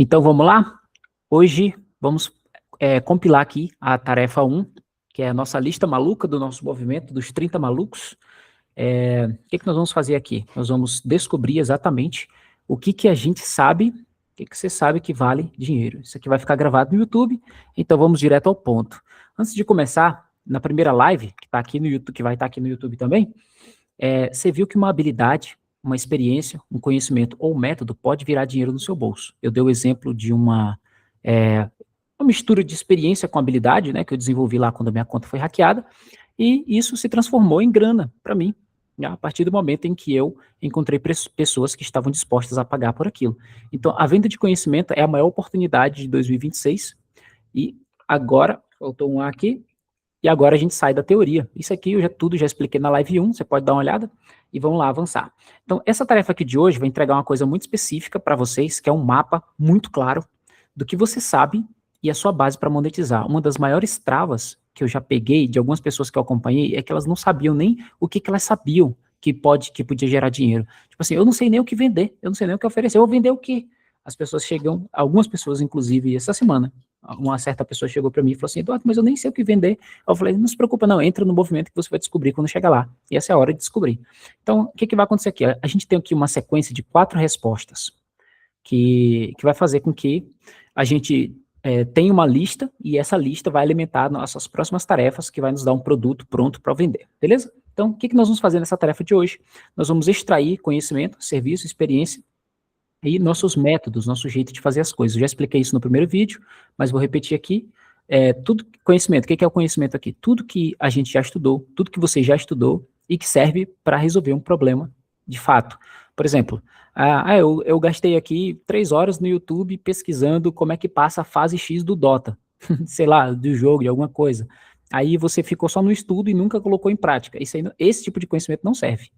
Então vamos lá? Hoje vamos compilar aqui a tarefa 1, que é a nossa lista maluca do nosso movimento, dos 30 malucos. O que nós vamos fazer aqui? Nós vamos descobrir exatamente o que a gente sabe, o que você sabe que vale dinheiro. Isso aqui vai ficar gravado no YouTube, então vamos direto ao ponto. Antes de começar, na primeira live, que tá aqui no YouTube, que vai estar aqui no YouTube também, você viu que uma habilidade, uma experiência, um conhecimento ou método pode virar dinheiro no seu bolso. Eu dei o exemplo de uma mistura de experiência com habilidade, né, que eu desenvolvi lá quando a minha conta foi hackeada, e isso se transformou em grana para mim, né, a partir do momento em que eu encontrei pessoas que estavam dispostas a pagar por aquilo. Então, a venda de conhecimento é a maior oportunidade de 2026, e agora, faltou um A aqui, e agora a gente sai da teoria. Isso aqui eu tudo já expliquei na live 1, você pode dar uma olhada, e vamos lá avançar. Então, essa tarefa aqui de hoje vai entregar uma coisa muito específica para vocês, que é um mapa muito claro do que você sabe e a sua base para monetizar. Uma das maiores travas que eu já peguei de algumas pessoas que eu acompanhei é que elas não sabiam nem o que elas sabiam que podia gerar dinheiro. Tipo assim, eu não sei nem o que vender, eu não sei nem o que oferecer, eu vou vender o quê? As pessoas chegam, algumas pessoas, inclusive, essa semana, uma certa pessoa chegou para mim e falou assim, Eduardo, mas eu nem sei o que vender. Eu falei, não se preocupa não, entra no movimento que você vai descobrir quando chegar lá. E essa é a hora de descobrir. Então, o que vai acontecer aqui? A gente tem aqui uma sequência de 4 respostas que vai fazer com que a gente tenha uma lista e essa lista vai alimentar nossas próximas tarefas que vai nos dar um produto pronto para vender, beleza? Então, o que nós vamos fazer nessa tarefa de hoje? Nós vamos extrair conhecimento, serviço, experiência e nossos métodos, nosso jeito de fazer as coisas. Eu já expliquei isso no primeiro vídeo, mas vou repetir aqui. Tudo conhecimento, o que é o conhecimento aqui? Tudo que a gente já estudou, tudo que você já estudou e que serve para resolver um problema de fato. Por exemplo, eu gastei aqui 3 horas no YouTube pesquisando como é que passa a fase X do Dota, sei lá, do jogo, de alguma coisa. Aí você ficou só no estudo e nunca colocou em prática. Esse tipo de conhecimento não serve.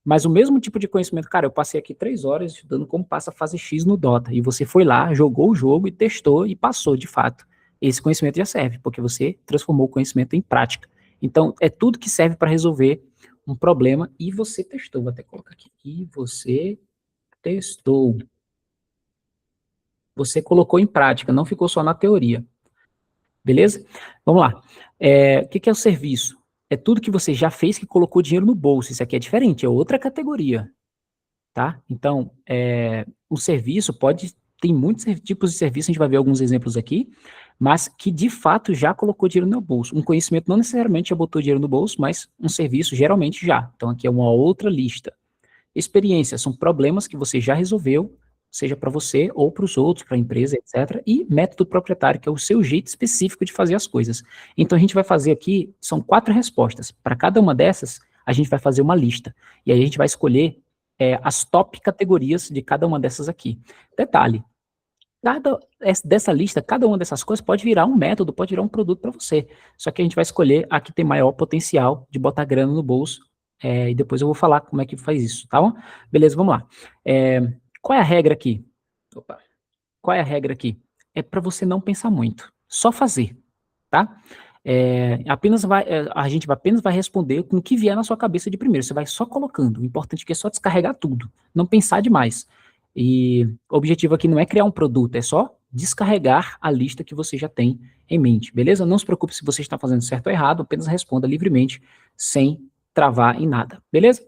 Mas o mesmo tipo de conhecimento, cara, eu passei aqui 3 horas estudando como passa a fase X no Dota, e você foi lá, jogou o jogo e testou e passou de fato. Esse conhecimento já serve, porque você transformou o conhecimento em prática. Então, é tudo que serve para resolver um problema e você testou. Vou até colocar aqui. E você testou. Você colocou em prática, não ficou só na teoria. Beleza? Vamos lá. O que é o serviço? É tudo que você já fez que colocou dinheiro no bolso. Isso aqui é diferente, é outra categoria. Tá? Então, o serviço tem muitos tipos de serviço, a gente vai ver alguns exemplos aqui, mas que de fato já colocou dinheiro no bolso. Um conhecimento não necessariamente já botou dinheiro no bolso, mas um serviço geralmente já. Então, aqui é uma outra lista. Experiência, são problemas que você já resolveu, seja para você ou para os outros, para a empresa, etc. E método proprietário, que é o seu jeito específico de fazer as coisas. Então, a gente vai fazer aqui, são 4 respostas. Para cada uma dessas, a gente vai fazer uma lista. E aí a gente vai escolher as top categorias de cada uma dessas aqui. Detalhe, dessa lista, cada uma dessas coisas pode virar um método, pode virar um produto para você. Só que a gente vai escolher a que tem maior potencial de botar grana no bolso, e depois eu vou falar como é que faz isso, tá bom? Beleza, vamos lá. Qual é a regra aqui? Opa. Qual é a regra aqui? É para você não pensar muito, só fazer, tá? A gente apenas vai responder com o que vier na sua cabeça de primeiro. Você vai só colocando. O importante aqui é só descarregar tudo, não pensar demais. E o objetivo aqui não é criar um produto, é só descarregar a lista que você já tem em mente, beleza? Não se preocupe se você está fazendo certo ou errado, apenas responda livremente, sem travar em nada, beleza?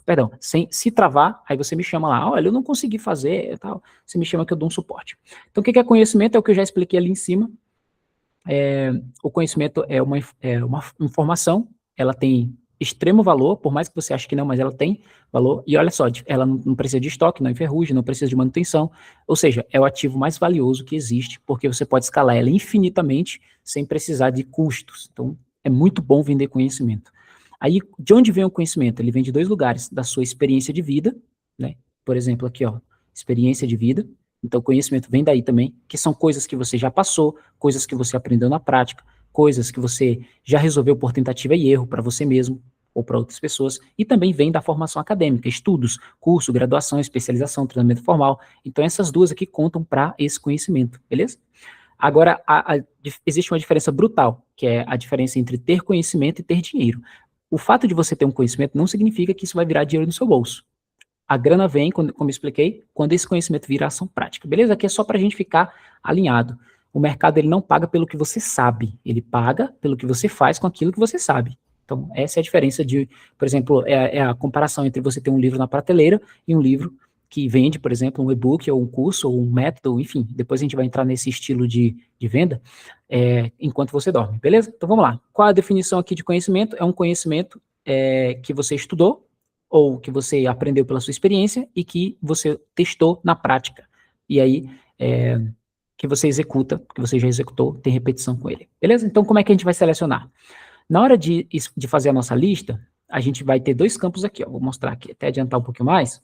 Perdão, sem se travar, aí você me chama lá, olha, eu não consegui fazer, tal, você me chama que eu dou um suporte. Então, o que é conhecimento? É o que eu já expliquei ali em cima. O conhecimento é uma informação, ela tem extremo valor, por mais que você ache que não, mas ela tem valor, e olha só, ela não precisa de estoque, não enferruja, não precisa de manutenção, ou seja, é o ativo mais valioso que existe, porque você pode escalar ela infinitamente, sem precisar de custos. Então, é muito bom vender conhecimento. Aí, de onde vem o conhecimento? Ele vem de 2 lugares, da sua experiência de vida, né? Por exemplo, aqui, ó, experiência de vida. Então, o conhecimento vem daí também, que são coisas que você já passou, coisas que você aprendeu na prática, coisas que você já resolveu por tentativa e erro para você mesmo ou para outras pessoas, e também vem da formação acadêmica, estudos, curso, graduação, especialização, treinamento formal. Então, essas duas aqui contam para esse conhecimento, beleza? Agora, existe uma diferença brutal, que é a diferença entre ter conhecimento e ter dinheiro. O fato de você ter um conhecimento não significa que isso vai virar dinheiro no seu bolso. A grana vem, como eu expliquei, quando esse conhecimento vira ação prática, beleza? Aqui é só para a gente ficar alinhado. O mercado ele não paga pelo que você sabe, ele paga pelo que você faz com aquilo que você sabe. Então, essa é a diferença de, por exemplo, é a comparação entre você ter um livro na prateleira e um livro que vende, por exemplo, um e-book ou um curso ou um método, enfim, depois a gente vai entrar nesse estilo de venda, enquanto você dorme, beleza? Então vamos lá. Qual a definição aqui de conhecimento? É um conhecimento que você estudou ou que você aprendeu pela sua experiência e que você testou na prática. E aí, que você executa, que você já executou, tem repetição com ele. Beleza? Então, como é que a gente vai selecionar? Na hora de fazer a nossa lista, a gente vai ter dois campos aqui, ó. Vou mostrar aqui, até adiantar um pouquinho mais.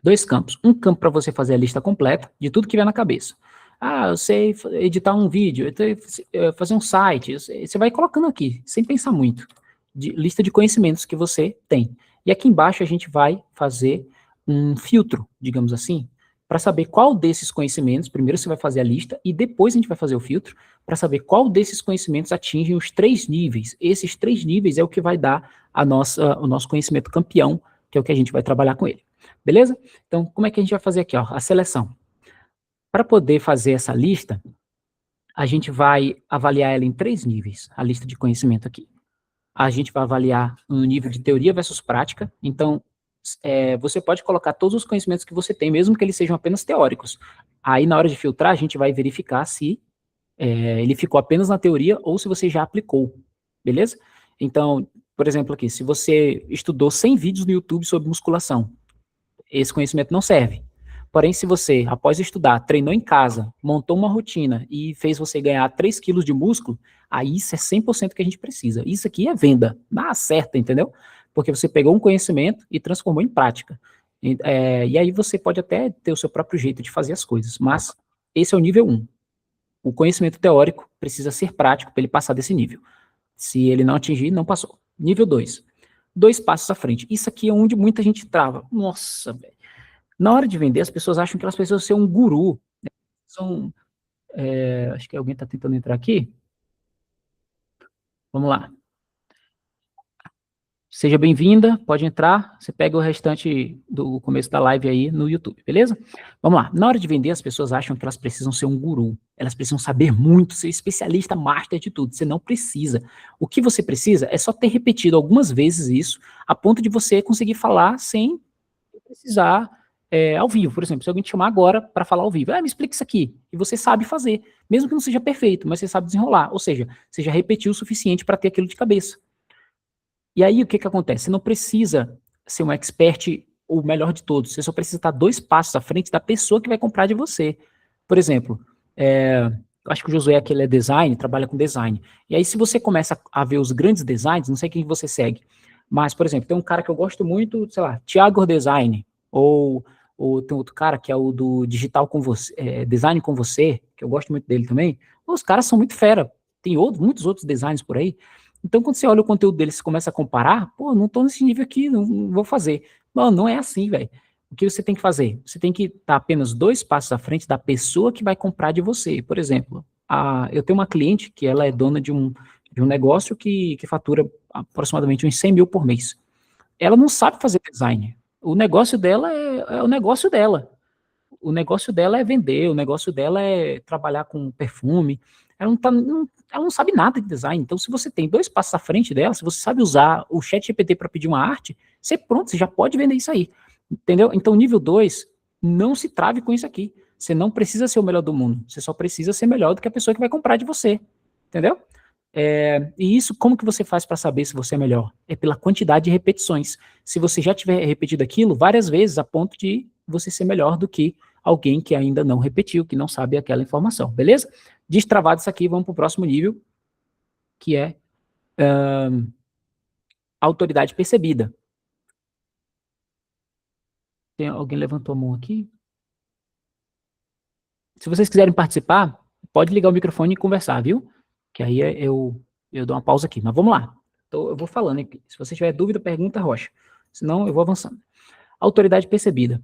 Dois campos. Um campo para você fazer a lista completa de tudo que vier na cabeça. Ah, eu sei editar um vídeo, eu sei fazer um site. Você vai colocando aqui, sem pensar muito. Lista de conhecimentos que você tem. E aqui embaixo a gente vai fazer um filtro, digamos assim, para saber qual desses conhecimentos, primeiro você vai fazer a lista e depois a gente vai fazer o filtro, para saber qual desses conhecimentos atingem os 3 níveis. Esses 3 níveis é o que vai dar o nosso conhecimento campeão, que é o que a gente vai trabalhar com ele. Beleza? Então, como é que a gente vai fazer aqui, ó, a seleção? Para poder fazer essa lista, a gente vai avaliar ela em 3 níveis, a lista de conhecimento aqui. A gente vai avaliar no nível de teoria versus prática, então, você pode colocar todos os conhecimentos que você tem, mesmo que eles sejam apenas teóricos. Aí, na hora de filtrar, a gente vai verificar se ele ficou apenas na teoria ou se você já aplicou, beleza? Então, por exemplo aqui, se você estudou 100 vídeos no YouTube sobre musculação, esse conhecimento não serve. Porém, se você, após estudar, treinou em casa, montou uma rotina e fez você ganhar 3 quilos de músculo, aí isso é 100% que a gente precisa. Isso aqui é venda, na certa, entendeu? Porque você pegou um conhecimento e transformou em prática. E aí você pode até ter o seu próprio jeito de fazer as coisas, mas esse é o nível 1. O conhecimento teórico precisa ser prático para ele passar desse nível. Se ele não atingir, não passou. Nível 2. 2 passos à frente. Isso aqui é onde muita gente trava. Nossa, velho. Na hora de vender, as pessoas acham que elas precisam ser um guru. São, acho que alguém está tentando entrar aqui. Vamos lá. Seja bem-vinda, pode entrar. Você pega o restante do começo da live aí no YouTube, beleza? Vamos lá. Na hora de vender, as pessoas acham que elas precisam ser um guru. Elas precisam saber muito, ser especialista, master de tudo. Você não precisa. O que você precisa é só ter repetido algumas vezes isso, a ponto de você conseguir falar sem precisar ao vivo. Por exemplo, se alguém te chamar agora para falar ao vivo, me explica isso aqui, e você sabe fazer, mesmo que não seja perfeito, mas você sabe desenrolar, ou seja, você já repetiu o suficiente para ter aquilo de cabeça. E aí, o que acontece? Você não precisa ser um expert, o melhor de todos, você só precisa estar 2 passos à frente da pessoa que vai comprar de você. Por exemplo, eu acho que o Josué aqui ele é design, trabalha com design, e aí se você começa a ver os grandes designs, não sei quem você segue, mas, por exemplo, tem um cara que eu gosto muito, sei lá, Thiago Design, ou tem outro cara que é o do Digital com você, Design com você, que eu gosto muito dele também. Os caras são muito fera. Tem muitos outros designs por aí. Então, quando você olha o conteúdo deles e começa a comparar, pô, não tô nesse nível aqui, não vou fazer. Mano, não é assim, velho. O que você tem que fazer? Você tem que estar apenas 2 passos à frente da pessoa que vai comprar de você. Por exemplo, eu tenho uma cliente que ela é dona de um negócio que fatura aproximadamente uns 100 mil por mês. Ela não sabe fazer design. O negócio dela é o negócio dela. O negócio dela é vender, o negócio dela é trabalhar com perfume. Ela não sabe nada de design. Então, se você tem 2 passos à frente dela, se você sabe usar o ChatGPT para pedir uma arte, você já pode vender isso aí. Entendeu? Então, nível 2, não se trave com isso aqui. Você não precisa ser o melhor do mundo. Você só precisa ser melhor do que a pessoa que vai comprar de você. Entendeu? E isso, como que você faz para saber se você é melhor? É pela quantidade de repetições. Se você já tiver repetido aquilo várias vezes, a ponto de você ser melhor do que alguém que ainda não repetiu, que não sabe aquela informação, beleza? Destravado isso aqui, vamos para o próximo nível, que é autoridade percebida. Tem alguém levantou a mão aqui? Se vocês quiserem participar, pode ligar o microfone e conversar, viu? Que aí eu dou uma pausa aqui. Mas vamos lá. Então, eu vou falando aqui. Se você tiver dúvida, pergunta, Rocha. Senão, eu vou avançando. Autoridade percebida.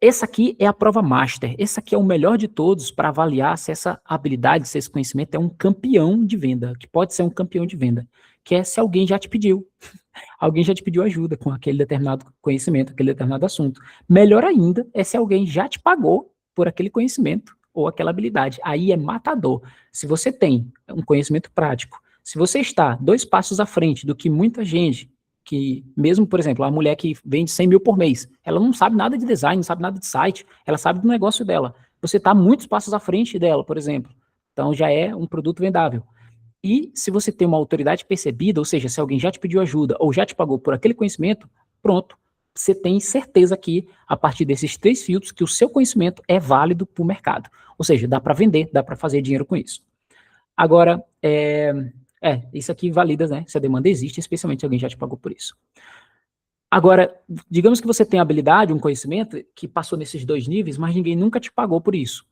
essa aqui é a prova master. Esse aqui é o melhor de todos para avaliar se essa habilidade, se esse conhecimento é um campeão de venda, que pode ser um campeão de venda, que é se alguém já te pediu. Alguém já te pediu ajuda com aquele determinado conhecimento, aquele determinado assunto. Melhor ainda é se alguém já te pagou por aquele conhecimento ou aquela habilidade. Aí é matador. Se você tem um conhecimento prático, se você está 2 passos à frente do que muita gente, que mesmo, por exemplo, a mulher que vende 100 mil por mês, ela não sabe nada de design, não sabe nada de site, ela sabe do negócio dela. Você está muitos passos à frente dela, por exemplo. Então já é um produto vendável. E se você tem uma autoridade percebida, ou seja, se alguém já te pediu ajuda ou já te pagou por aquele conhecimento, pronto, você tem certeza que, a partir desses 3 filtros, que o seu conhecimento é válido para o mercado. Ou seja, dá para vender, dá para fazer dinheiro com isso. Agora, isso aqui valida, né, se a demanda existe, especialmente se alguém já te pagou por isso. Agora, digamos que você tem habilidade, um conhecimento que passou nesses 2 níveis, mas ninguém nunca te pagou por isso.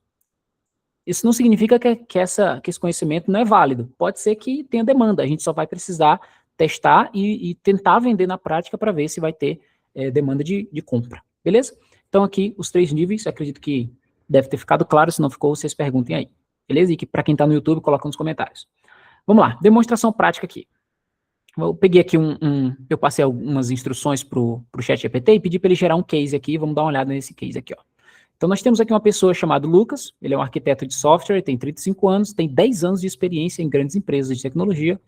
Isso não significa que esse conhecimento não é válido. Pode ser que tenha demanda, a gente só vai precisar testar e tentar vender na prática para ver se vai ter demanda de compra, beleza? Então aqui os 3 níveis, acredito que deve ter ficado claro, se não ficou, vocês perguntem aí, beleza? E que para quem está no YouTube, coloca nos comentários. Vamos lá, demonstração prática aqui. Eu peguei aqui eu passei algumas instruções para o ChatGPT e pedi para ele gerar um case aqui, vamos dar uma olhada nesse case aqui, ó. Então, nós temos aqui uma pessoa chamada Lucas, ele é um arquiteto de software, tem 35 anos, tem 10 anos de experiência em grandes empresas de tecnologia,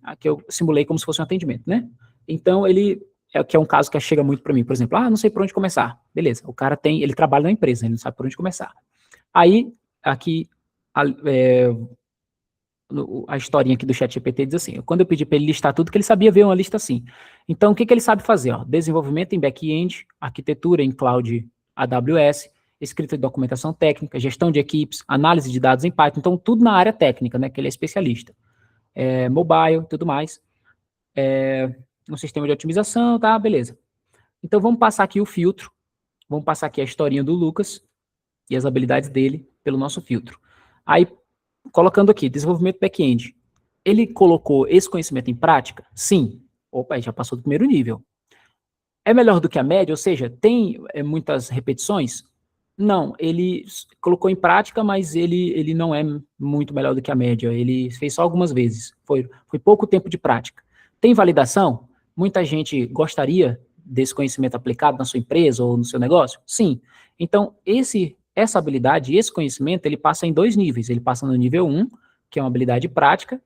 aqui eu simulei como se fosse um atendimento, né? Então, ele é um caso que chega muito para mim, por exemplo, não sei por onde começar. Beleza, o cara ele trabalha na empresa, ele não sabe por onde começar. Aí, aqui, a historinha aqui do ChatGPT diz assim, quando eu pedi para ele listar tudo, que ele sabia ver uma lista assim. Então, o que ele sabe fazer? Ó? Desenvolvimento em back-end, arquitetura em cloud AWS, escrita de documentação técnica, gestão de equipes, análise de dados em Python, então tudo na área técnica, né, que ele é especialista. Mobile, tudo mais. Um sistema de otimização, tá, beleza. Então, vamos passar aqui o filtro, vamos passar aqui a historinha do Lucas e as habilidades dele pelo nosso filtro. Aí, colocando aqui, desenvolvimento back-end. Ele colocou esse conhecimento em prática? Sim. Opa, já passou do primeiro nível. É melhor do que a média? Ou seja, tem muitas repetições? Não, ele colocou em prática, mas ele não é muito melhor do que a média. Ele fez só algumas vezes. Foi pouco tempo de prática. Tem validação? Muita gente gostaria desse conhecimento aplicado na sua empresa ou no seu negócio? Sim. Então, essa habilidade, esse conhecimento, ele passa em 2 níveis. Ele passa no nível 1, que é uma habilidade prática,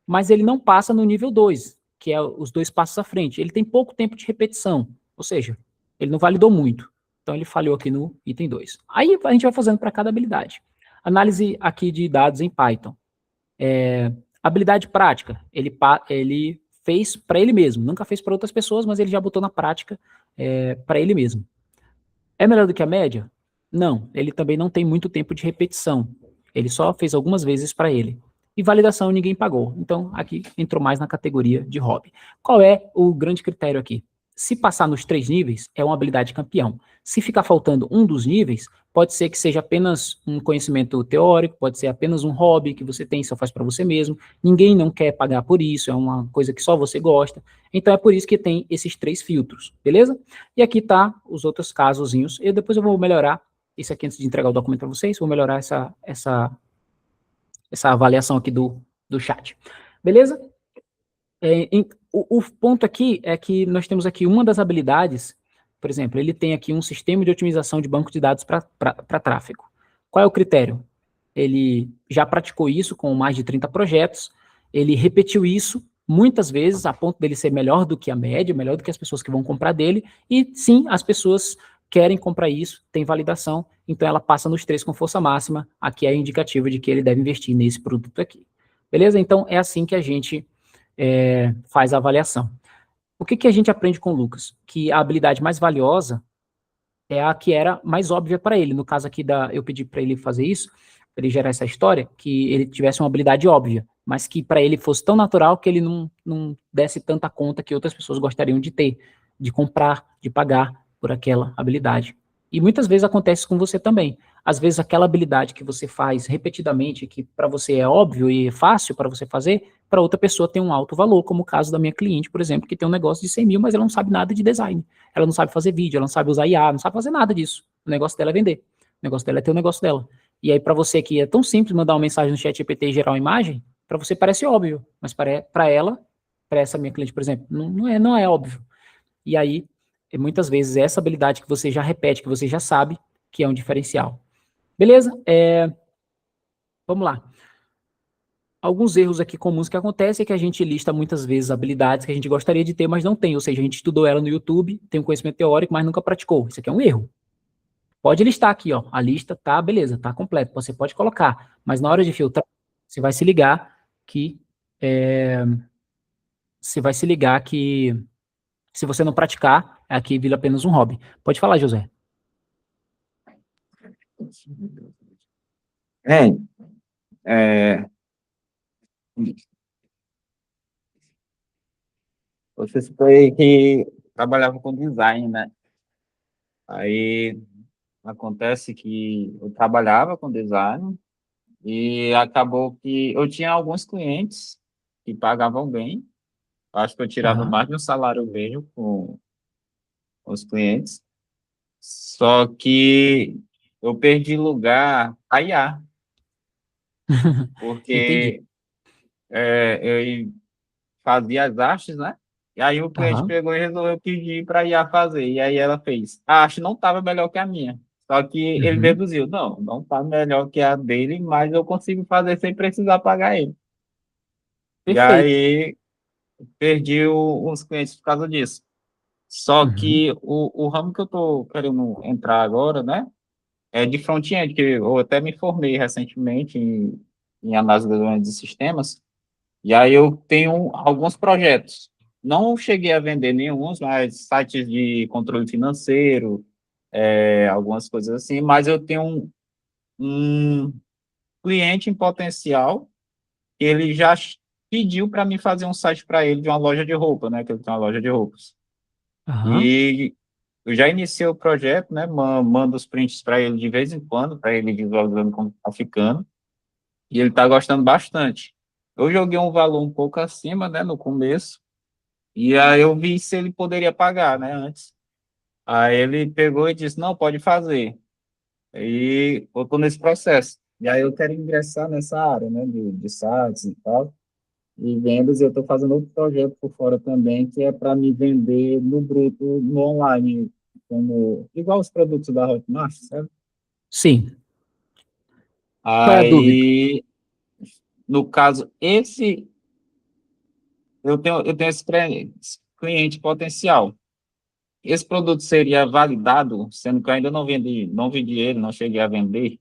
mas ele não passa no nível 2, que é os 2 passos à frente. Ele tem pouco tempo de repetição, ou seja, ele não validou muito. Então, ele falhou aqui no item 2. Aí, a gente vai fazendo para cada habilidade. Análise aqui de dados em Python. Habilidade prática, ele fez para ele mesmo, nunca fez para outras pessoas, mas ele já botou na prática para ele mesmo. É melhor do que a média? Não, ele também não tem muito tempo de repetição. Ele só fez algumas vezes para ele. E validação ninguém pagou. Então, aqui entrou mais na categoria de hobby. Qual é o grande critério aqui? Se passar nos 3 níveis, é uma habilidade campeão. Se ficar faltando um dos níveis, pode ser que seja apenas um conhecimento teórico, pode ser apenas um hobby que você tem e só faz para você mesmo. Ninguém não quer pagar por isso, é uma coisa que só você gosta. Então, é por isso que tem esses 3 filtros, beleza? E aqui tá os outros casozinhos. E depois eu vou melhorar isso aqui antes de entregar o documento para vocês, vou melhorar essa avaliação aqui do chat. Beleza? O ponto aqui é que nós temos aqui uma das habilidades, por exemplo, ele tem aqui um sistema de otimização de banco de dados para tráfego. Qual é o critério? Ele já praticou isso com mais de 30 projetos, ele repetiu isso muitas vezes, a ponto dele ser melhor do que a média, melhor do que as pessoas que vão comprar dele, e sim, as pessoas querem comprar isso, tem validação, então ela passa nos 3 com força máxima, aqui é a indicativa de que ele deve investir nesse produto aqui. Beleza? Então, é assim que a gente faz a avaliação. O que a gente aprende com o Lucas? Que a habilidade mais valiosa é a que era mais óbvia para ele. No caso aqui, eu pedi para ele fazer isso, para ele gerar essa história, que ele tivesse uma habilidade óbvia, mas que para ele fosse tão natural que ele não desse tanta conta que outras pessoas gostariam de ter, de comprar, de pagar por aquela habilidade. E muitas vezes acontece com você também. às vezes aquela habilidade que você faz repetidamente, que para você é óbvio e fácil para você fazer, para outra pessoa tem um alto valor, como o caso da minha cliente, por exemplo, que tem um negócio de 100 mil, mas ela não sabe nada de design. Ela não sabe fazer vídeo, ela não sabe usar IA, não sabe fazer nada disso. O negócio dela é vender. O negócio dela é ter o negócio dela. E aí, para você que é tão simples mandar uma mensagem no chat GPT e gerar uma imagem, para você parece óbvio, mas para ela, para essa minha cliente, por exemplo, não é óbvio. E aí, muitas vezes, essa habilidade que você já repete, que você já sabe, que é um diferencial. Beleza? Vamos lá. Alguns erros aqui comuns que acontecem é que a gente lista muitas vezes habilidades que a gente gostaria de ter, mas não tem. Ou seja, a gente estudou ela no YouTube, tem um conhecimento teórico, mas nunca praticou. Isso aqui é um erro. Pode listar aqui, ó. A lista tá, beleza, tá completa. Você pode colocar, mas na hora de filtrar, você vai se ligar que você vai se ligar que se você não praticar, aqui vira apenas um hobby. Pode falar, José. É, você foi que trabalhava com design, né? Aí acontece que eu trabalhava com design e acabou que eu tinha alguns clientes que pagavam bem. Acho que eu tirava Aham. mais de um salário mínimo com os clientes. Só que eu perdi lugar a IA, Entendi. porque eu fazia as hastes, né? E aí o cliente Aham. pegou e resolveu pedir para a IA fazer. E aí ela fez. A haste não estava melhor que a minha. Só que ele Uhum. deduziu, não está melhor que a dele, mas eu consigo fazer sem precisar pagar ele. E Perfeito. aí perdi uns clientes por causa disso. Só Uhum. que o ramo que eu estou querendo entrar agora, né, é de front-end, que eu até me formei recentemente em análise de desenvolvimento de sistemas. E aí eu tenho alguns projetos. Não cheguei a vender nenhum, mas sites de controle financeiro, algumas coisas assim, mas eu tenho um cliente em potencial que ele já pediu para mim fazer um site para ele de uma loja de roupa, né? Que ele tem uma loja de roupas. Aham. E eu já iniciei o projeto, né? Mando os prints para ele de vez em quando, para ele visualizando como está ficando. E ele está gostando bastante. Eu joguei um valor um pouco acima, né? No começo. E aí eu vi se ele poderia pagar, né, antes. Aí ele pegou e disse, não, pode fazer. E eu estou nesse processo. E aí eu quero ingressar nessa área, né, de sites e tal, e vendas, e eu estou fazendo outro projeto por fora também, que é para me vender no bruto, no online, como, igual os produtos da Hotmart, sabe? Sim. Qual é a dúvida? Aí, no caso, eu tenho esse cliente potencial. Esse produto seria validado, sendo que eu ainda não vendi ele, não cheguei a vender.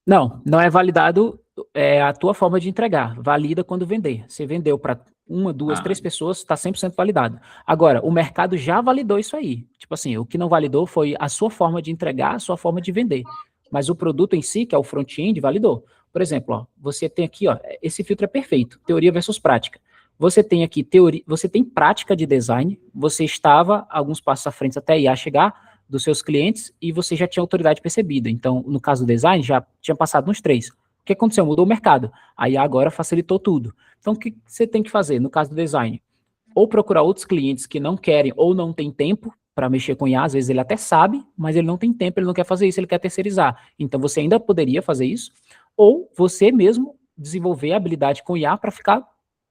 Não, não é validado a tua forma de entregar. Valida quando vender. Você vendeu para uma, duas, Ah, três pessoas, está 100% validado. Agora, o mercado já validou isso aí. Tipo assim, o que não validou foi a sua forma de entregar, a sua forma de vender. Mas o produto em si, que é o front-end, validou. Por exemplo, ó, você tem aqui, ó, esse filtro é perfeito, teoria versus prática. Você tem aqui teoria, você tem prática de design, você estava alguns passos à frente até IA chegar, dos seus clientes e você já tinha autoridade percebida. Então, no caso do design, já tinha passado nos três. O que aconteceu? Mudou o mercado. Aí agora facilitou tudo. Então, o que você tem que fazer no caso do design? Ou procurar outros clientes que não querem ou não têm tempo para mexer com IA, às vezes ele até sabe, mas ele não tem tempo, ele não quer fazer isso, ele quer terceirizar. Então, você ainda poderia fazer isso, ou você mesmo desenvolver a habilidade com IA para ficar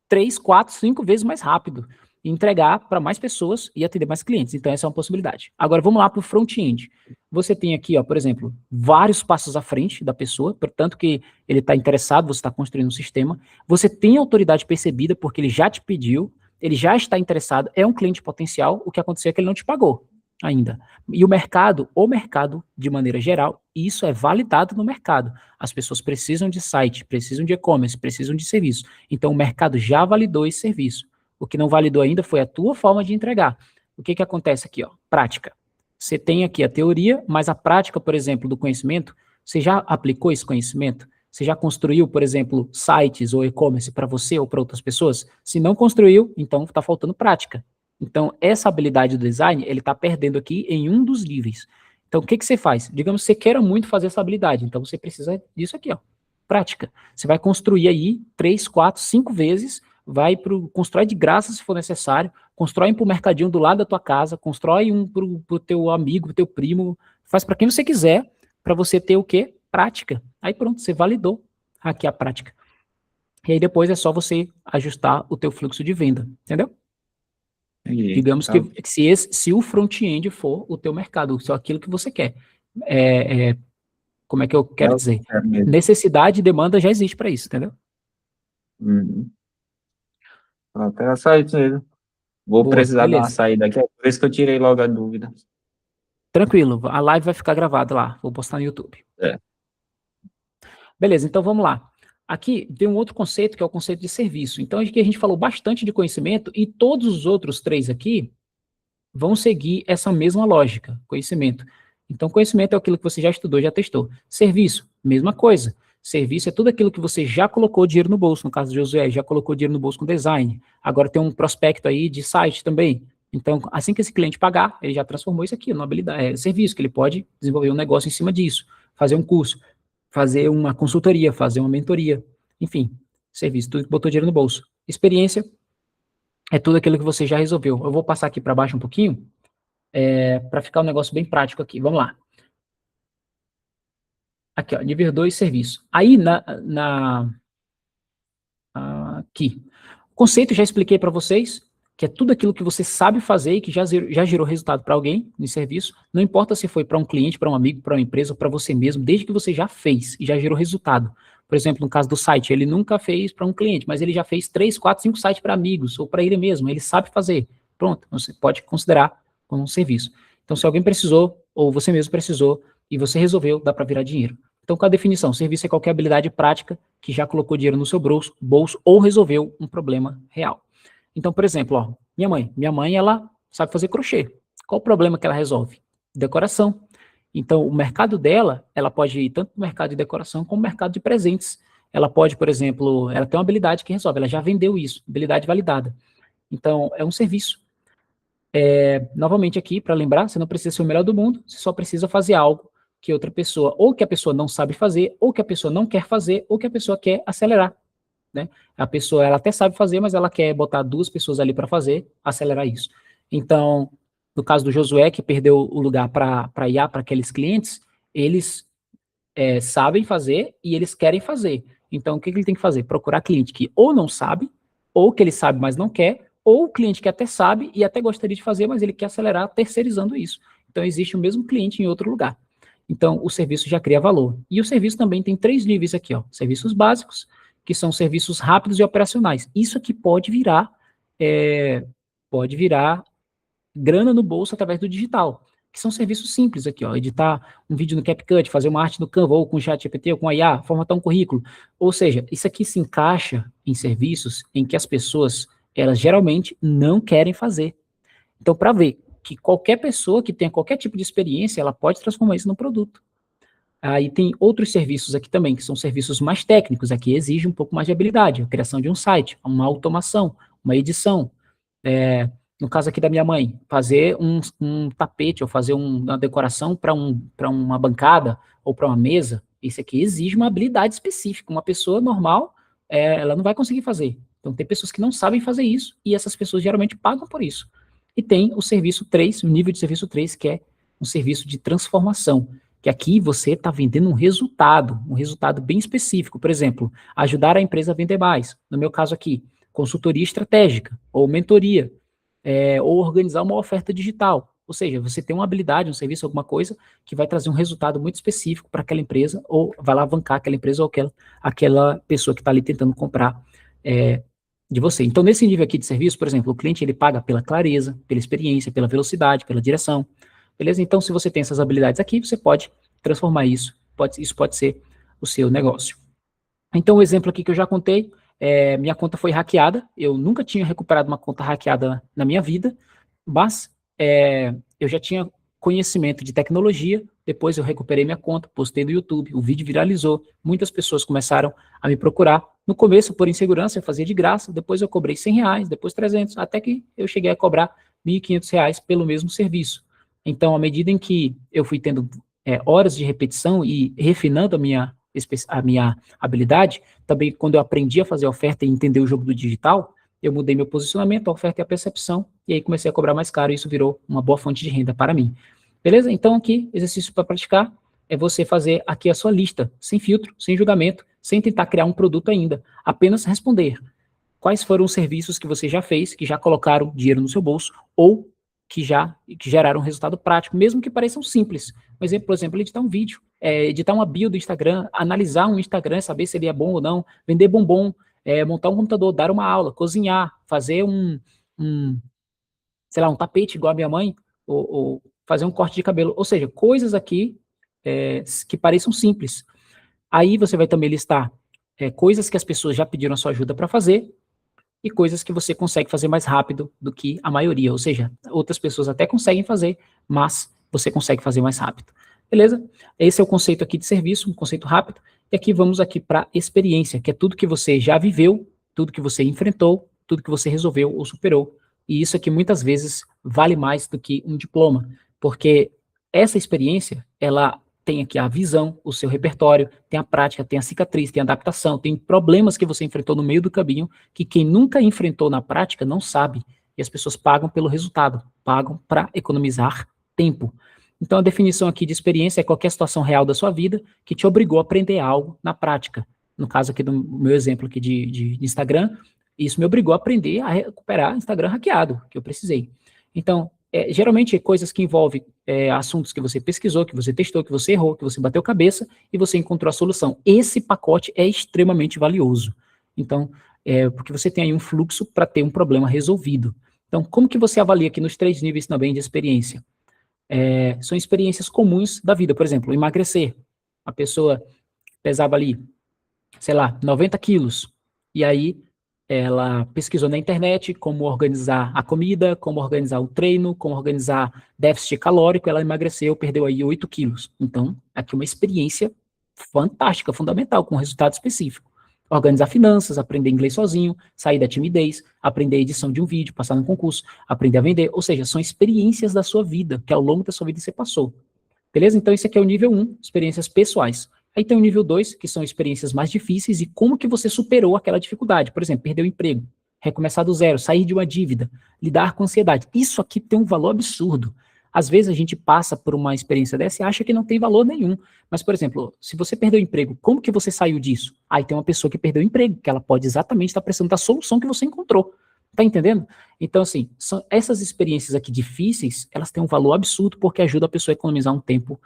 3, 4, 5 vezes mais rápido e entregar para mais pessoas e atender mais clientes. Então, essa é uma possibilidade. Agora, vamos lá para o front-end. Você tem aqui, ó, por exemplo, vários passos à frente da pessoa, portanto que ele está interessado, você está construindo um sistema. Você tem autoridade percebida, porque ele já te pediu, ele já está interessado, é um cliente potencial, o que aconteceu é que ele não te pagou ainda. E o mercado, de maneira geral, isso é validado no mercado. As pessoas precisam de site, precisam de e-commerce, precisam de serviço. Então, o mercado já validou esse serviço. O que não validou ainda foi a tua forma de entregar. O que acontece aqui? Ó? Prática. Você tem aqui a teoria, mas a prática, por exemplo, do conhecimento, você já aplicou esse conhecimento? Você já construiu, por exemplo, sites ou e-commerce para você ou para outras pessoas? Se não construiu, então está faltando prática. Então, essa habilidade do design, ele está perdendo aqui em um dos níveis. Então, o que você faz? Digamos que você queira muito fazer essa habilidade, então você precisa disso aqui, ó, prática. Você vai construir aí 3, 4, 5 vezes, constrói de graça se for necessário, constrói um pro mercadinho do lado da tua casa, constrói um pro teu amigo, pro teu primo, faz para quem você quiser, para você ter o quê? Prática. Aí pronto, você validou aqui a prática. E aí depois é só você ajustar o teu fluxo de venda, entendeu? Entendi. Digamos Tá. que se o front-end for o teu mercado, só aquilo que você quer. Como é que eu quero dizer? É mesmo. Necessidade e demanda já existe para isso, entendeu? Uhum. Pronto, era só isso mesmo. Vou Boa, precisar dar uma beleza. saída aqui, por isso que eu tirei logo a dúvida. Tranquilo, a live vai ficar gravada lá, vou postar no YouTube. É. Beleza, então vamos lá. Aqui tem um outro conceito que é o conceito de serviço. Então aqui a gente falou bastante de conhecimento e todos os outros 3 aqui vão seguir essa mesma lógica, conhecimento. Então, conhecimento é aquilo que você já estudou, já testou. Serviço, mesma coisa. Serviço é tudo aquilo que você já colocou dinheiro no bolso, no caso de Josué, já colocou dinheiro no bolso com design. Agora tem um prospecto aí de site também. Então, assim que esse cliente pagar, ele já transformou isso aqui numa habilidade, serviço, que ele pode desenvolver um negócio em cima disso, fazer um curso, fazer uma consultoria, fazer uma mentoria, enfim, serviço, tudo que botou dinheiro no bolso. Experiência é tudo aquilo que você já resolveu. Eu vou passar aqui para baixo um pouquinho, para ficar um negócio bem prático aqui. Vamos lá. Aqui, ó, nível 2, serviço. Aí, aqui, o conceito já expliquei para vocês, que é tudo aquilo que você sabe fazer e que já gerou resultado para alguém no serviço, não importa se foi para um cliente, para um amigo, para uma empresa, ou para você mesmo, desde que você já fez e já gerou resultado. Por exemplo, no caso do site, ele nunca fez para um cliente, mas ele já fez 3, 4, 5 sites para amigos, ou para ele mesmo, ele sabe fazer. Pronto, você pode considerar como um serviço. Então, se alguém precisou, ou você mesmo precisou, e você resolveu, dá para virar dinheiro. Então, com a definição, serviço é qualquer habilidade prática que já colocou dinheiro no seu bolso ou resolveu um problema real. Então, por exemplo, ó, minha mãe, ela sabe fazer crochê. Qual o problema que ela resolve? Decoração. Então, o mercado dela, ela pode ir tanto no mercado de decoração como no mercado de presentes. Ela pode, por exemplo, ela tem uma habilidade que resolve, ela já vendeu isso, habilidade validada. Então, é um serviço. Novamente aqui, para lembrar, você não precisa ser o melhor do mundo, você só precisa fazer algo que outra pessoa, ou que a pessoa não sabe fazer, ou que a pessoa não quer fazer, ou que a pessoa quer acelerar, né? A pessoa, ela até sabe fazer, mas ela quer botar 2 pessoas ali para fazer, acelerar isso. Então, no caso do Josué, que perdeu o lugar para IA, para aqueles clientes, eles sabem fazer e eles querem fazer. Então, o que ele tem que fazer? Procurar cliente que ou não sabe, ou que ele sabe, mas não quer, ou o cliente que até sabe e até gostaria de fazer, mas ele quer acelerar terceirizando isso. Então, existe o mesmo cliente em outro lugar. Então, o serviço já cria valor. E o serviço também tem 3 níveis aqui, ó. Serviços básicos, que são serviços rápidos e operacionais. Isso aqui pode virar grana no bolso através do digital, que são serviços simples aqui, ó, editar um vídeo no CapCut, fazer uma arte no Canva, ou com o ChatGPT, ou com a IA, formatar um currículo. Ou seja, isso aqui se encaixa em serviços em que as pessoas, elas geralmente não querem fazer. Então, para ver que qualquer pessoa que tenha qualquer tipo de experiência, ela pode transformar isso num produto. Aí tem outros serviços aqui também, que são serviços mais técnicos, aqui exige um pouco mais de habilidade, a criação de um site, uma automação, uma edição. No caso aqui da minha mãe, fazer um tapete, ou fazer uma decoração para uma bancada, ou para uma mesa, isso aqui exige uma habilidade específica. Uma pessoa normal, ela não vai conseguir fazer. Então tem pessoas que não sabem fazer isso, e essas pessoas geralmente pagam por isso. E tem o serviço 3, o nível de serviço 3, que é um serviço de transformação, que aqui você está vendendo um resultado bem específico. Por exemplo, ajudar a empresa a vender mais. No meu caso aqui, consultoria estratégica, ou mentoria, ou organizar uma oferta digital. Ou seja, você tem uma habilidade, um serviço, alguma coisa, que vai trazer um resultado muito específico para aquela empresa, ou vai alavancar aquela empresa ou aquela pessoa que está ali tentando comprar de você. Então, nesse nível aqui de serviço, por exemplo, o cliente ele paga pela clareza, pela experiência, pela velocidade, pela direção. Beleza? Então, se você tem essas habilidades aqui, você pode transformar isso. Isso pode ser o seu negócio. Então, o exemplo aqui que eu já contei, minha conta foi hackeada. Eu nunca tinha recuperado uma conta hackeada na minha vida, mas eu já tinha conhecimento de tecnologia. Depois eu recuperei minha conta, postei no YouTube, o vídeo viralizou, muitas pessoas começaram a me procurar. No começo, por insegurança, eu fazia de graça, depois eu cobrei R$100, depois 300, até que eu cheguei a cobrar R$1.500 pelo mesmo serviço. Então, à medida em que eu fui tendo horas de repetição e refinando a minha habilidade, também quando eu aprendi a fazer oferta e entender o jogo do digital, eu mudei meu posicionamento, a oferta e a percepção, e aí comecei a cobrar mais caro, e isso virou uma boa fonte de renda para mim. Beleza? Então, aqui, exercício para praticar, é você fazer aqui a sua lista, sem filtro, sem julgamento, sem tentar criar um produto ainda, apenas responder quais foram os serviços que você já fez, que já colocaram dinheiro no seu bolso, ou que geraram um resultado prático, mesmo que pareçam simples. Por exemplo, editar um vídeo, editar uma bio do Instagram, analisar um Instagram, saber se ele é bom ou não, vender bombom, montar um computador, dar uma aula, cozinhar, fazer sei lá, um tapete igual a minha mãe, ou fazer um corte de cabelo. Ou seja, coisas aqui que pareçam simples. Aí você vai também listar coisas que as pessoas já pediram a sua ajuda para fazer, e coisas que você consegue fazer mais rápido do que a maioria, ou seja, outras pessoas até conseguem fazer, mas você consegue fazer mais rápido. Beleza? Esse é o conceito aqui de serviço, um conceito rápido, e aqui vamos aqui para experiência, que é tudo que você já viveu, tudo que você enfrentou, tudo que você resolveu ou superou, e isso aqui muitas vezes vale mais do que um diploma, porque essa experiência, ela tem aqui a visão, o seu repertório, tem a prática, tem a cicatriz, tem a adaptação, tem problemas que você enfrentou no meio do caminho, que quem nunca enfrentou na prática não sabe, e as pessoas pagam pelo resultado, pagam para economizar tempo. Então a definição aqui de experiência é qualquer situação real da sua vida que te obrigou a aprender algo na prática. No caso aqui do meu exemplo aqui de Instagram, isso me obrigou a aprender a recuperar Instagram hackeado, que eu precisei. Então, geralmente coisas que envolvem assuntos que você pesquisou, que você testou, que você errou, que você bateu cabeça e você encontrou a solução. Esse pacote é extremamente valioso. Então, porque você tem aí um fluxo para ter um problema resolvido. Então, como que você avalia aqui nos 3 níveis também de experiência? São experiências comuns da vida. Por exemplo, emagrecer. A pessoa pesava ali, sei lá, 90 quilos. E aí ela pesquisou na internet como organizar a comida, como organizar o treino, como organizar déficit calórico, ela emagreceu, perdeu aí 8 quilos. Então, aqui uma experiência fantástica, fundamental, com resultado específico. Organizar finanças, aprender inglês sozinho, sair da timidez, aprender a edição de um vídeo, passar num concurso, aprender a vender, ou seja, são experiências da sua vida, que ao longo da sua vida você passou. Beleza? Então, esse aqui é o nível 1, experiências pessoais. Aí tem o nível 2, que são experiências mais difíceis e como que você superou aquela dificuldade. Por exemplo, perder o emprego, recomeçar do zero, sair de uma dívida, lidar com ansiedade. Isso aqui tem um valor absurdo. Às vezes a gente passa por uma experiência dessa e acha que não tem valor nenhum. Mas, por exemplo, se você perdeu o emprego, como que você saiu disso? Aí tem uma pessoa que perdeu o emprego, que ela pode exatamente estar precisando da solução que você encontrou. Tá entendendo? Então, assim, essas experiências aqui difíceis, elas têm um valor absurdo porque ajuda a pessoa a economizar um tempo,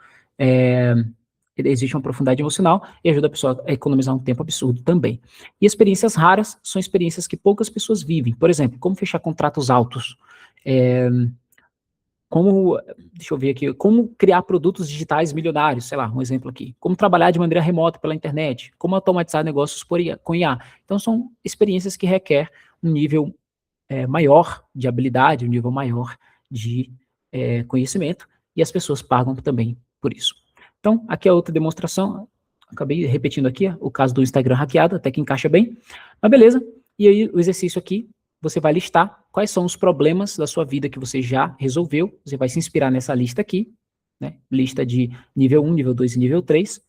existe uma profundidade emocional e ajuda a pessoa a economizar um tempo absurdo também. E experiências raras são experiências que poucas pessoas vivem. Por exemplo, como fechar contratos altos, deixa eu ver aqui, como criar produtos digitais milionários, sei lá, um exemplo aqui, como trabalhar de maneira remota pela internet, como automatizar negócios com IA. Então, são experiências que requerem um nível maior de habilidade, um nível maior de conhecimento, e as pessoas pagam também por isso. Então, aqui é outra demonstração, acabei repetindo aqui o caso do Instagram hackeado, até que encaixa bem, mas beleza, e aí o exercício aqui, você vai listar quais são os problemas da sua vida que você já resolveu, você vai se inspirar nessa lista aqui, né? Lista de nível 1, nível 2 e nível 3,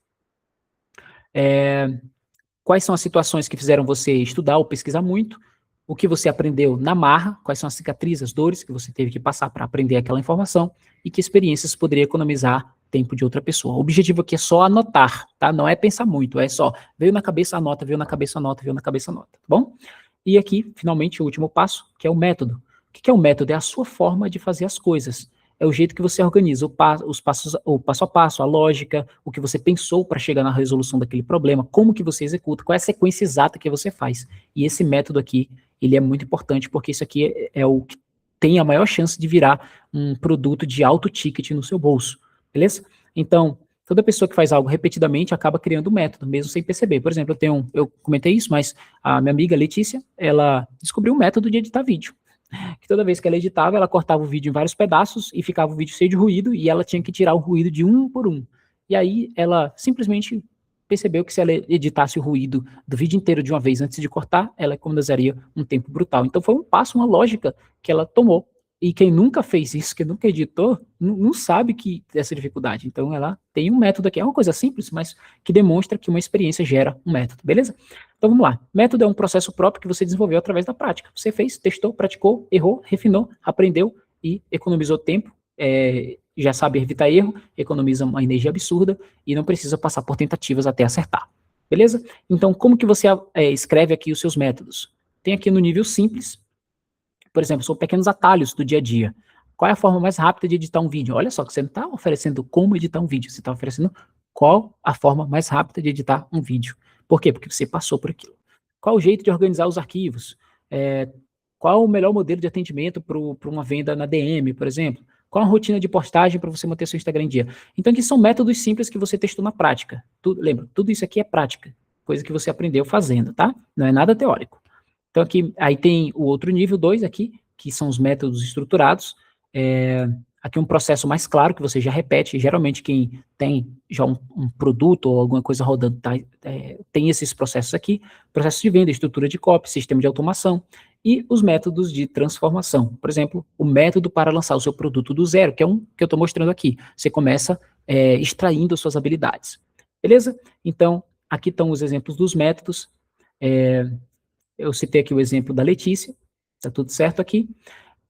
quais são as situações que fizeram você estudar ou pesquisar muito, o que você aprendeu na marra, quais são as cicatrizes, as dores que você teve que passar para aprender aquela informação, e que experiências poderia economizar tempo de outra pessoa. O objetivo aqui é só anotar, tá? Não é pensar muito, é só veio na cabeça, anota, veio na cabeça, anota, veio na cabeça, anota, tá bom? E aqui, finalmente, o último passo, que é o método. O que é o método? É a sua forma de fazer as coisas. É o jeito que você organiza o passo a passo, a lógica, o que você pensou para chegar na resolução daquele problema, como que você executa, qual é a sequência exata que você faz. E esse método aqui, ele é muito importante, porque isso aqui é o que tem a maior chance de virar um produto de alto ticket no seu bolso, beleza? Então, toda pessoa que faz algo repetidamente acaba criando um método, mesmo sem perceber. Por exemplo, eu comentei isso, mas a minha amiga Letícia, ela descobriu um método de editar vídeo. Que toda vez que ela editava, ela cortava o vídeo em vários pedaços e ficava o vídeo cheio de ruído e ela tinha que tirar o ruído de um por um. E aí ela simplesmente percebeu que se ela editasse o ruído do vídeo inteiro de uma vez antes de cortar, ela economizaria um tempo brutal. Então foi um passo, uma lógica que ela tomou E quem nunca fez isso, quem nunca editou, não sabe que essa dificuldade. Então, ela tem um método aqui. É uma coisa simples, mas que demonstra que uma experiência gera um método, beleza? Então, vamos lá. Método é um processo próprio que você desenvolveu através da prática. Você fez, testou, praticou, errou, refinou, aprendeu e economizou tempo. Já sabe evitar erro, economiza uma energia absurda e não precisa passar por tentativas até acertar. Beleza? Então, como que você escreve aqui os seus métodos? Tem aqui no nível simples, por exemplo, são pequenos atalhos do dia a dia. Qual é a forma mais rápida de editar um vídeo? Olha só, que você não está oferecendo como editar um vídeo, você está oferecendo qual a forma mais rápida de editar um vídeo. Por quê? Porque você passou por aquilo. Qual o jeito de organizar os arquivos? Qual o melhor modelo de atendimento para uma venda na DM, por exemplo? Qual a rotina de postagem para você manter seu Instagram em dia? Então, aqui são métodos simples que você testou na prática. Lembra, tudo isso aqui é prática, coisa que você aprendeu fazendo, tá? Não é nada teórico. Então, aqui, aí tem o outro nível 2 aqui, que são os métodos estruturados. Aqui um processo mais claro, que você já repete. Geralmente, quem tem já um produto ou alguma coisa rodando, tem esses processos aqui. Processo de venda, estrutura de copy, sistema de automação. E os métodos de transformação. Por exemplo, o método para lançar o seu produto do zero, que é um que eu estou mostrando aqui. Você começa extraindo suas habilidades. Beleza? Então, aqui estão os exemplos dos métodos. Eu citei aqui o exemplo da Letícia, tá tudo certo aqui,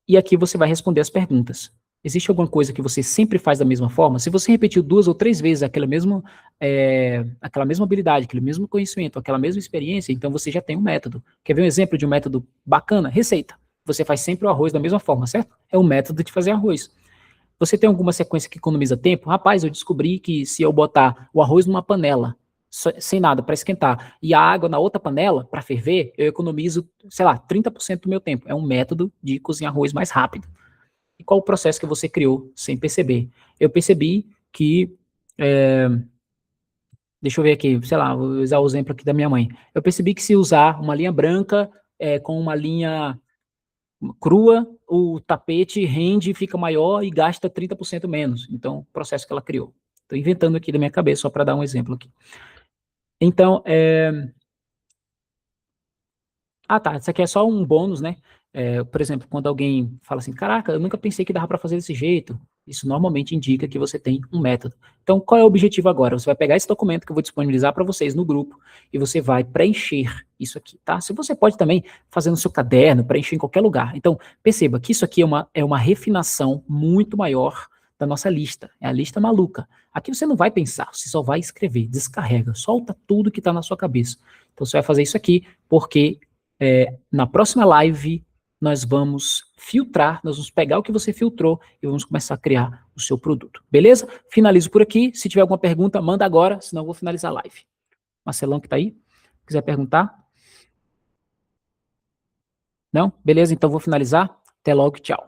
e aqui você vai responder as perguntas. Existe alguma coisa que você sempre faz da mesma forma? Se você repetiu 2 ou 3 vezes aquela mesma habilidade, aquele mesmo conhecimento, aquela mesma experiência, então você já tem um método. Quer ver um exemplo de um método bacana? Receita. Você faz sempre o arroz da mesma forma, certo? É um método de fazer arroz. Você tem alguma sequência que economiza tempo? Rapaz, eu descobri que se eu botar o arroz numa panela, sem nada, para esquentar, e a água na outra panela, para ferver, eu economizo, sei lá, 30% do meu tempo. É um método de cozinhar arroz mais rápido. E qual o processo que você criou sem perceber? Eu percebi que, deixa eu ver aqui, sei lá, vou usar o exemplo aqui da minha mãe. Eu percebi que se usar uma linha branca com uma linha crua, o tapete rende, fica maior e gasta 30% menos. Então, o processo que ela criou. Estou inventando aqui da minha cabeça, só para dar um exemplo aqui. Então, tá, isso aqui é só um bônus, né? Por exemplo, quando alguém fala assim, caraca, eu nunca pensei que dava para fazer desse jeito, isso normalmente indica que você tem um método. Então, qual é o objetivo agora? Você vai pegar esse documento que eu vou disponibilizar para vocês no grupo e você vai preencher isso aqui, tá? Se você pode também fazer no seu caderno, preencher em qualquer lugar. Então, perceba que isso aqui é uma refinação muito maior da nossa lista. É a lista maluca. Aqui você não vai pensar, você só vai escrever, descarrega, solta tudo que está na sua cabeça. Então, você vai fazer isso aqui porque na próxima live, nós vamos filtrar, nós vamos pegar o que você filtrou e vamos começar a criar o seu produto. Beleza? Finalizo por aqui. Se tiver alguma pergunta, manda agora, senão eu vou finalizar a live. Marcelão que tá aí, quiser perguntar? Não? Beleza, então vou finalizar. Até logo, tchau.